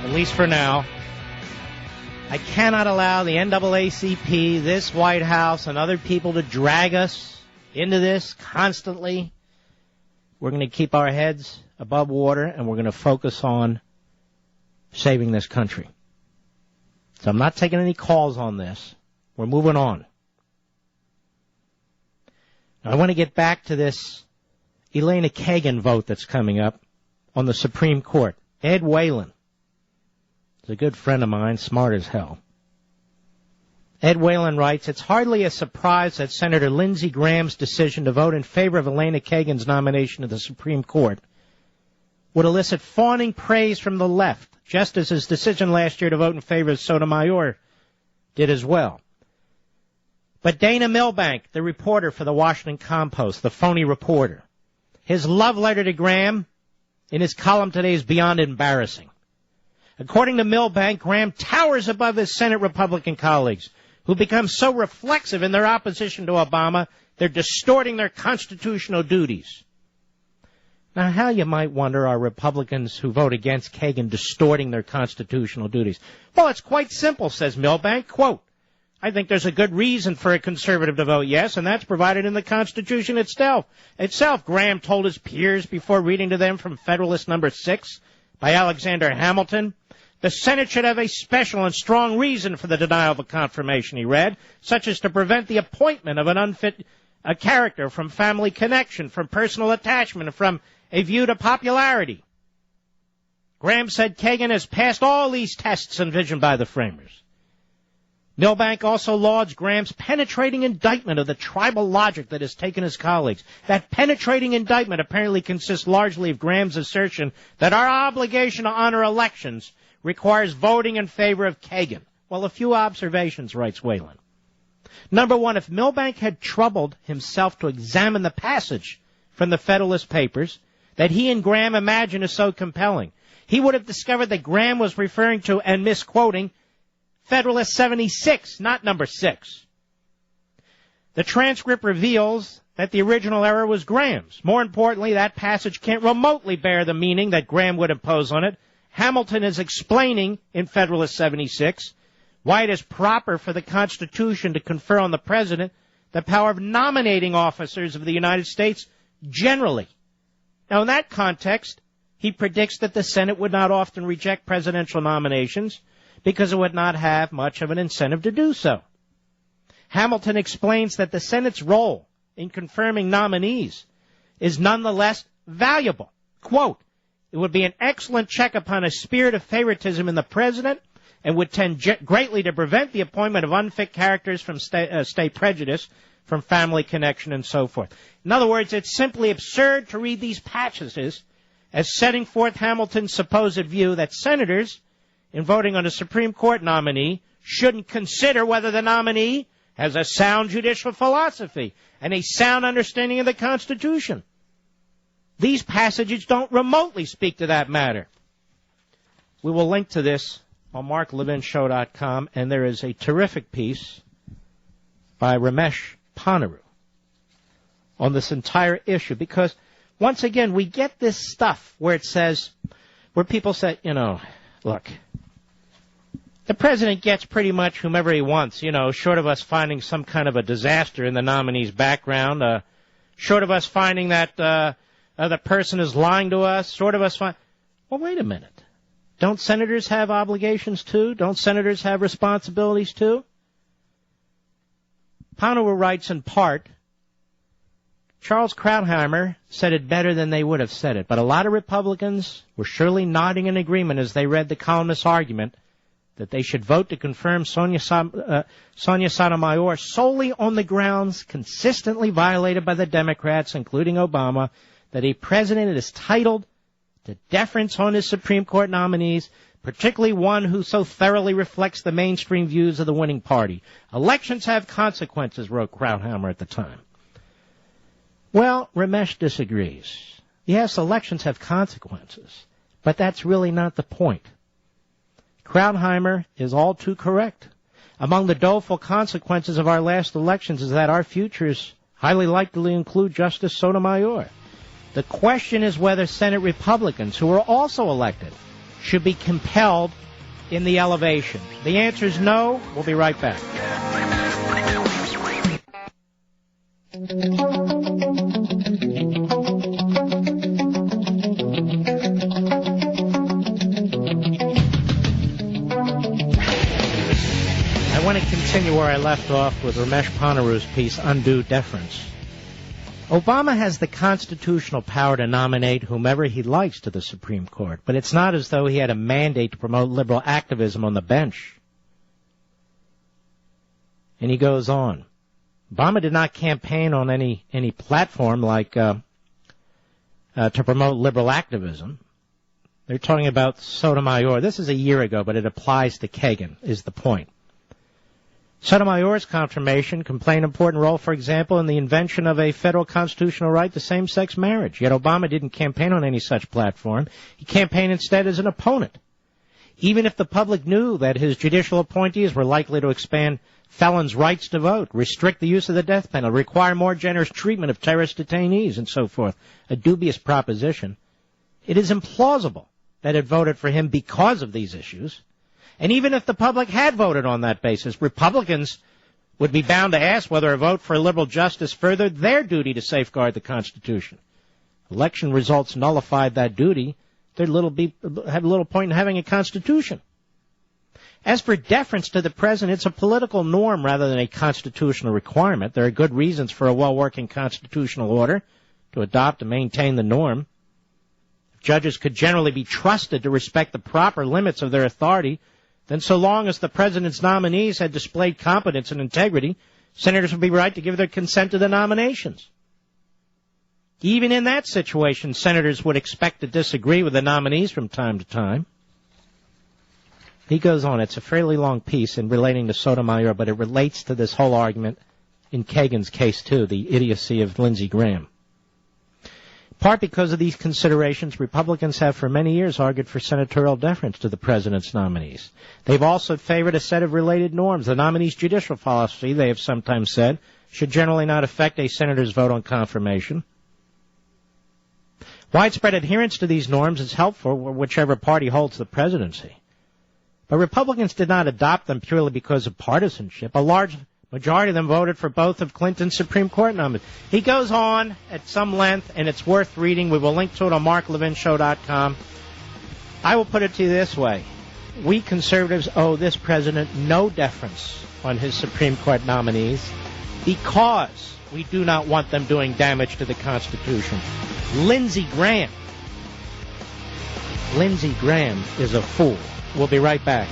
at least for now. I cannot allow the NAACP, this White House, and other people to drag us into this constantly. We're going to keep our heads above water, and we're going to focus on saving this country. So I'm not taking any calls on this. We're moving on. Now, I want to get back to this Elena Kagan vote that's coming up on the Supreme Court. Ed Whalen is a good friend of mine, smart as hell. Ed Whalen writes, it's hardly a surprise that Senator Lindsey Graham's decision to vote in favor of Elena Kagan's nomination to the Supreme Court would elicit fawning praise from the left, just as his decision last year to vote in favor of Sotomayor did as well. But Dana Milbank, the reporter for the Washington Compost, the phony reporter, his love letter to Graham in his column today is beyond embarrassing. According to Milbank, Graham towers above his Senate Republican colleagues, who become so reflexive in their opposition to Obama, they're distorting their constitutional duties. Now, how, you might wonder, are Republicans who vote against Kagan distorting their constitutional duties? Well, it's quite simple, says Milbank. Quote, I think there's a good reason for a conservative to vote yes, and that's provided in the Constitution itself. Graham told his peers before reading to them from Federalist Number 6 by Alexander Hamilton. The Senate should have a special and strong reason for the denial of a confirmation, he read, such as to prevent the appointment of an unfit character from family connection, from personal attachment, from a view to popularity. Graham said Kagan has passed all these tests envisioned by the framers. Milbank also lauds Graham's penetrating indictment of the tribal logic that has taken his colleagues. That penetrating indictment apparently consists largely of Graham's assertion that our obligation to honor elections requires voting in favor of Kagan. Well, a few observations, writes Whalen. Number one, if Milbank had troubled himself to examine the passage from the Federalist Papers that he and Graham imagine is so compelling, he would have discovered that Graham was referring to, and misquoting, Federalist 76, not number 6. The transcript reveals that the original error was Graham's. More importantly, that passage can't remotely bear the meaning that Graham would impose on it. Hamilton is explaining in Federalist 76 why it is proper for the Constitution to confer on the President the power of nominating officers of the United States generally. Now, in that context, he predicts that the Senate would not often reject presidential nominations because it would not have much of an incentive to do so. Hamilton explains that the Senate's role in confirming nominees is nonetheless valuable. Quote, it would be an excellent check upon a spirit of favoritism in the president and would tend greatly to prevent the appointment of unfit characters from state prejudice, from family connection, and so forth. In other words, it's simply absurd to read these passages as setting forth Hamilton's supposed view that senators, in voting on a Supreme Court nominee, shouldn't consider whether the nominee has a sound judicial philosophy and a sound understanding of the Constitution. These passages don't remotely speak to that matter. We will link to this on marklevinshow.com, and there is a terrific piece by Ramesh Ponnuru on this entire issue, because once again, we get this stuff where it says, where people say, look, the president gets pretty much whomever he wants, short of us finding some kind of a disaster in the nominee's background, short of us finding that the person is lying to us, short of us well, wait a minute. Don't senators have obligations too? Don't senators have responsibilities too? Ponnuru writes in part, Charles Krauthammer said it better than they would have said it, but a lot of Republicans were surely nodding in agreement as they read the columnist's argument that they should vote to confirm Sonia Sotomayor solely on the grounds consistently violated by the Democrats, including Obama, that a president is entitled to deference on his Supreme Court nominees, particularly one who so thoroughly reflects the mainstream views of the winning party. Elections have consequences, wrote Krauthammer at the time. Well, Ramesh disagrees. Yes, elections have consequences, but that's really not the point. Krauthammer is all too correct. Among the doleful consequences of our last elections is that our future is highly likely to include Justice Sotomayor. The question is whether Senate Republicans, who were also elected should be compelled in the elevation? The answer is no. We'll be right back. I want to continue where I left off with Ramesh Panaru's piece, Undue Deference. Obama has the constitutional power to nominate whomever he likes to the Supreme Court, but it's not as though he had a mandate to promote liberal activism on the bench. And he goes on. Obama did not campaign on any platform like to promote liberal activism. They're talking about Sotomayor. This is a year ago, but it applies to Kagan, is the point. Sotomayor's confirmation can play an important role, for example, in the invention of a federal constitutional right to same-sex marriage. Yet Obama didn't campaign on any such platform. He campaigned instead as an opponent. Even if the public knew that his judicial appointees were likely to expand felons' rights to vote, restrict the use of the death penalty, require more generous treatment of terrorist detainees, and so forth, a dubious proposition, it is implausible that it voted for him because of these issues. And even if the public had voted on that basis, Republicans would be bound to ask whether a vote for liberal justice furthered their duty to safeguard the Constitution. Election results nullified that duty. There'd have little point in having a Constitution. As for deference to the president, it's a political norm rather than a constitutional requirement. There are good reasons for a well-working constitutional order to adopt and maintain the norm. If judges could generally be trusted to respect the proper limits of their authority, then so long as the president's nominees had displayed competence and integrity, senators would be right to give their consent to the nominations. Even in that situation, senators would expect to disagree with the nominees from time to time. He goes on. It's a fairly long piece in relating to Sotomayor, but it relates to this whole argument in Kagan's case, too, the idiocy of Lindsey Graham. In part because of these considerations, Republicans have for many years argued for senatorial deference to the president's nominees. They've also favored a set of related norms. The nominee's judicial policy, they have sometimes said, should generally not affect a senator's vote on confirmation. Widespread adherence to these norms is helpful whichever party holds the presidency. But Republicans did not adopt them purely because of partisanship. A large majority of them voted for both of Clinton's Supreme Court nominees. He goes on at some length, and it's worth reading. We will link to it on marklevinshow.com. I will put it to you this way. We conservatives owe this president no deference on his Supreme Court nominees because we do not want them doing damage to the Constitution. Lindsey Graham is a fool. We'll be right back.